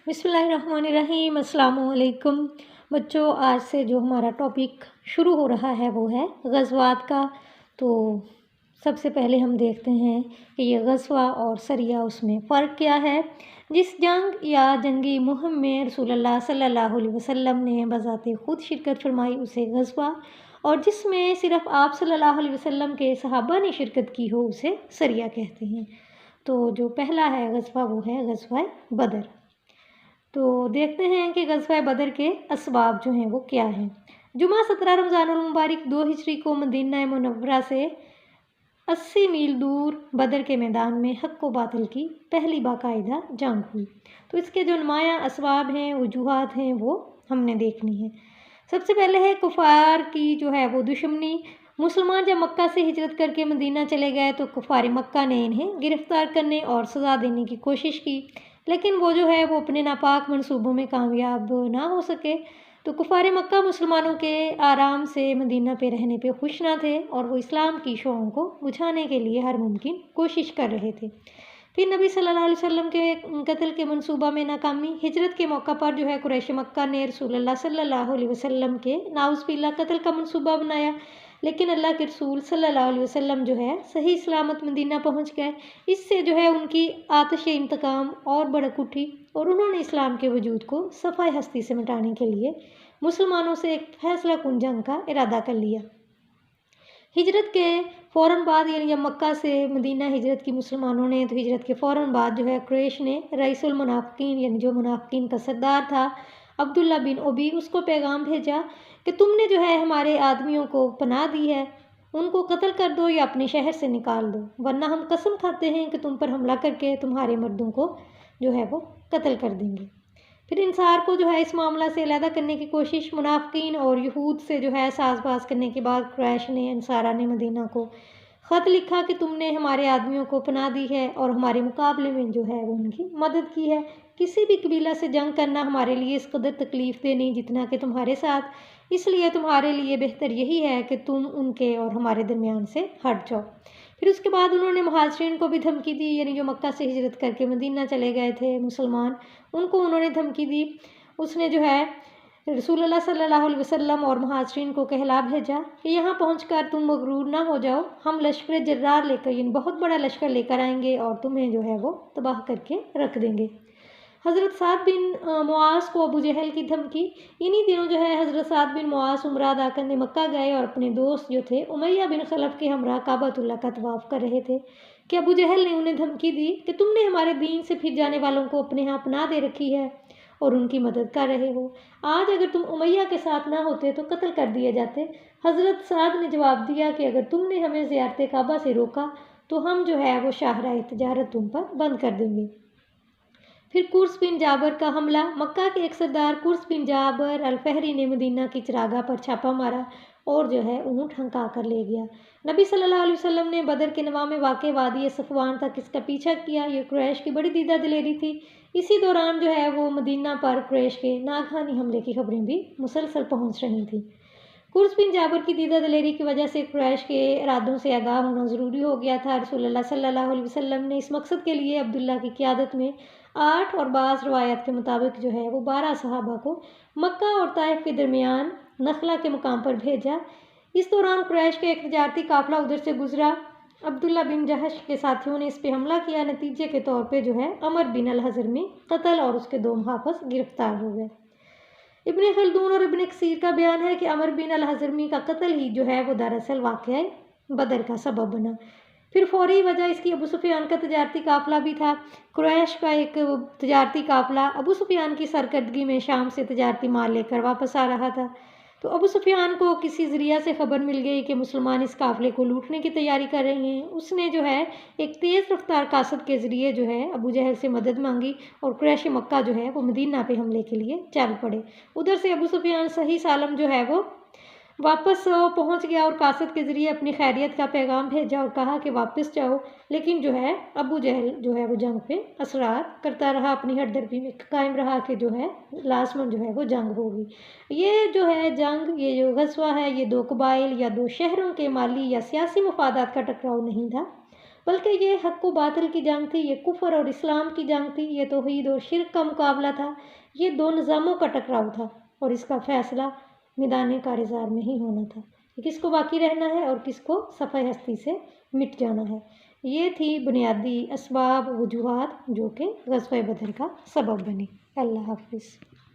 بسم اللہ الرحمن الرحیم۔ السلام علیکم بچوں، آج سے جو ہمارا ٹاپک شروع ہو رہا ہے وہ ہے غزوات کا۔ تو سب سے پہلے ہم دیکھتے ہیں کہ یہ غزوہ اور سریہ اس میں فرق کیا ہے۔ جس جنگ یا جنگی مہم میں رسول اللہ صلی اللہ علیہ وسلم نے بذات خود شرکت فرمائی اسے غزوہ، اور جس میں صرف آپ صلی اللہ علیہ وسلم کے صحابہ نے شرکت کی ہو اسے سریہ کہتے ہیں۔ تو جو پہلا ہے غزوہ وہ ہے غزوہ بدر۔ تو دیکھتے ہیں کہ غزوہ بدر کے اسباب جو ہیں وہ کیا ہیں۔ جمعہ 17 رمضان المبارک 2 ہجری کو مدینہ منورہ سے 80 میل دور بدر کے میدان میں حق و باطل کی پہلی باقاعدہ جنگ ہوئی۔ تو اس کے جو نمایاں اسباب ہیں، وجوہات ہیں، وہ ہم نے دیکھنی ہے۔ سب سے پہلے ہے کفار کی جو ہے وہ دشمنی۔ مسلمان جب مکہ سے ہجرت کر کے مدینہ چلے گئے تو کفار مکہ نے انہیں گرفتار کرنے اور سزا دینے کی کوشش کی، لیکن وہ جو ہے وہ اپنے ناپاک منصوبوں میں کامیاب نہ ہو سکے۔ تو کفار مکہ مسلمانوں کے آرام سے مدینہ پہ رہنے پہ خوش نہ تھے، اور وہ اسلام کی شعاعوں کو بجھانے کے لیے ہر ممکن کوشش کر رہے تھے۔ پھر نبی صلی اللہ علیہ وسلم کے قتل کے منصوبہ میں ناکامی۔ ہجرت کے موقع پر جو ہے قریش مکہ نے رسول اللہ صلی اللہ علیہ وسلم کے نعوذ باللہ قتل کا منصوبہ بنایا، لیکن اللہ کے رسول صلی اللہ علیہ وسلم جو ہے صحیح سلامت مدینہ پہنچ گئے۔ اس سے جو ہے ان کی آتش انتقام اور بھڑک اٹھی، اور انہوں نے اسلام کے وجود کو صفحہ ہستی سے مٹانے کے لیے مسلمانوں سے ایک فیصلہ کن جنگ کا ارادہ کر لیا۔ ہجرت کے فوراً بعد، یعنی جب مکہ سے مدینہ ہجرت کی مسلمانوں نے، تو ہجرت کے فوراً بعد جو ہے قریش نے رئیس المنافقین، یعنی جو منافقین کا سردار تھا عبداللہ بن ابی، اس کو پیغام بھیجا کہ تم نے جو ہے ہمارے آدمیوں کو پناہ دی ہے، ان کو قتل کر دو یا اپنے شہر سے نکال دو، ورنہ ہم قسم کھاتے ہیں کہ تم پر حملہ کر کے تمہارے مردوں کو جو ہے وہ قتل کر دیں گے۔ پھر انصار کو جو ہے اس معاملہ سے علیحدہ کرنے کی کوشش، منافقین اور یہود سے جو ہے ساز باز کرنے کے بعد قریش نے، انصارہ نے مدینہ کو خط لکھا کہ تم نے ہمارے آدمیوں کو پناہ دی ہے اور ہمارے مقابلے میں جو ہے وہ ان کی مدد کی ہے۔ کسی بھی قبیلہ سے جنگ کرنا ہمارے لیے اس قدر تکلیف دہ نہیں جتنا کہ تمہارے ساتھ، اس لیے تمہارے لیے بہتر یہی ہے کہ تم ان کے اور ہمارے درمیان سے ہٹ جاؤ۔ پھر اس کے بعد انہوں نے مہاجرین کو بھی دھمکی دی، یعنی جو مکہ سے ہجرت کر کے مدینہ چلے گئے تھے مسلمان، ان کو انہوں نے دھمکی دی۔ اس نے جو ہے رسول اللہ صلی اللہ علیہ وسلم اور مہاجرین کو کہلا بھیجا کہ یہاں پہنچ کر تم مغرور نہ ہو جاؤ، ہم لشکر جرار لے کر، یعنی بہت بڑا لشکر لے کر آئیں گے اور تمہیں جو ہے وہ تباہ کر کے رکھ دیں گے۔ حضرت سعد بن معاذ کو ابو جہل کی دھمکی۔ انہی دنوں جو ہے حضرت سعد بن معاذ عمرہ ادا کرنے مکہ گئے اور اپنے دوست جو تھے امیہ بن خلف کے ہمراہ کعبۃ اللہ کا طواف کر رہے تھے کہ ابو جہل نے انہیں دھمکی دی کہ تم نے ہمارے دین سے پھر جانے والوں کو اپنے ہاں پناہ دے رکھی ہے اور ان کی مدد کر رہے ہو، آج اگر تم امیہ کے ساتھ نہ ہوتے تو قتل کر دیے جاتے۔ حضرت سعد نے جواب دیا کہ اگر تم نے ہمیں زیارت کعبہ سے روکا تو ہم جو ہے وہ شاہراہ تجارت تم پر بند کر دیں گے۔ پھر قرظ بن جابر کا حملہ۔ مکہ کے ایک سردار قرظ بن جابر الفہری نے مدینہ کی چراگاہ پر چھاپا مارا اور جو ہے اونٹ ہنکا کر لے گیا۔ نبی صلی اللہ علیہ وسلم نے بدر کے نواح میں واقع وادی صفوان تک اس کا پیچھا کیا۔ یہ قریش کی بڑی دیدہ دلیری تھی۔ اسی دوران جو ہے وہ مدینہ پر قریش کے ناگہانی حملے کی خبریں بھی مسلسل پہنچ رہی تھیں۔ قرظ بن جابر کی دیدہ دلیری کی وجہ سے قریش کے ارادوں سے آگاہ ہونا ضروری ہو گیا تھا۔ رسول اللہ صلی اللہ علیہ وسلم نے اس مقصد کے لیے عبداللہ کی قیادت میں 8 اور بعض روایات کے مطابق جو ہے وہ 12 صحابہ کو مکہ اور طائف کے درمیان نخلہ کے مقام پر بھیجا۔ اس دوران قریش کا ایک تجارتی قافلہ ادھر سے گزرا۔ عبداللہ بن جہش کے ساتھیوں نے اس پہ حملہ کیا۔ نتیجے کے طور پہ جو ہے عمر بن الحضرمی قتل اور اس کے 2 محافظ گرفتار ہو گئے۔ ابن خلدون اور ابن کثیر کا بیان ہے کہ عمر بن الحضرمی کا قتل ہی جو ہے وہ دراصل واقعہ بدر کا سبب بنا۔ پھر فوری وجہ اس کی ابو سفیان کا تجارتی قافلہ بھی تھا۔ قریش کا ایک تجارتی قافلہ ابو سفیان کی سرکردگی میں شام سے تجارتی مال لے کر واپس آ رہا تھا۔ تو ابو سفیان کو کسی ذریعہ سے خبر مل گئی کہ مسلمان اس قافلے کو لوٹنے کی تیاری کر رہے ہیں۔ اس نے جو ہے ایک تیز رفتار قاصد کے ذریعے جو ہے ابو جہل سے مدد مانگی اور قریش مکہ جو ہے وہ مدینہ پہ حملے کے لیے چل پڑے۔ ادھر سے ابو سفیان صحیح سالم جو ہے وہ واپس پہنچ گیا اور قاصد کے ذریعے اپنی خیریت کا پیغام بھیجا اور کہا کہ واپس جاؤ، لیکن جو ہے ابو جہل جو ہے وہ جنگ پہ اصرار کرتا رہا، اپنی ہردربی میں قائم رہا کہ جو ہے لازماً جو ہے وہ جنگ ہوگی۔ یہ جو ہے جنگ، یہ جو غزوہ ہے، یہ 2 قبائل یا 2 شہروں کے مالی یا سیاسی مفادات کا ٹکراؤ نہیں تھا، بلکہ یہ حق و باطل کی جنگ تھی، یہ کفر اور اسلام کی جنگ تھی، یہ توحید اور شرک کا مقابلہ تھا، یہ دو نظاموں کا ٹکراؤ تھا، اور اس کا فیصلہ میدان کارزار میں ہی ہونا تھا کہ کس کو باقی رہنا ہے اور کس کو صفحہ ہستی سے مٹ جانا ہے۔ یہ تھی بنیادی اسباب وجوہات جو کہ غزوہ بدر کا سبب بنی۔ اللہ حافظ۔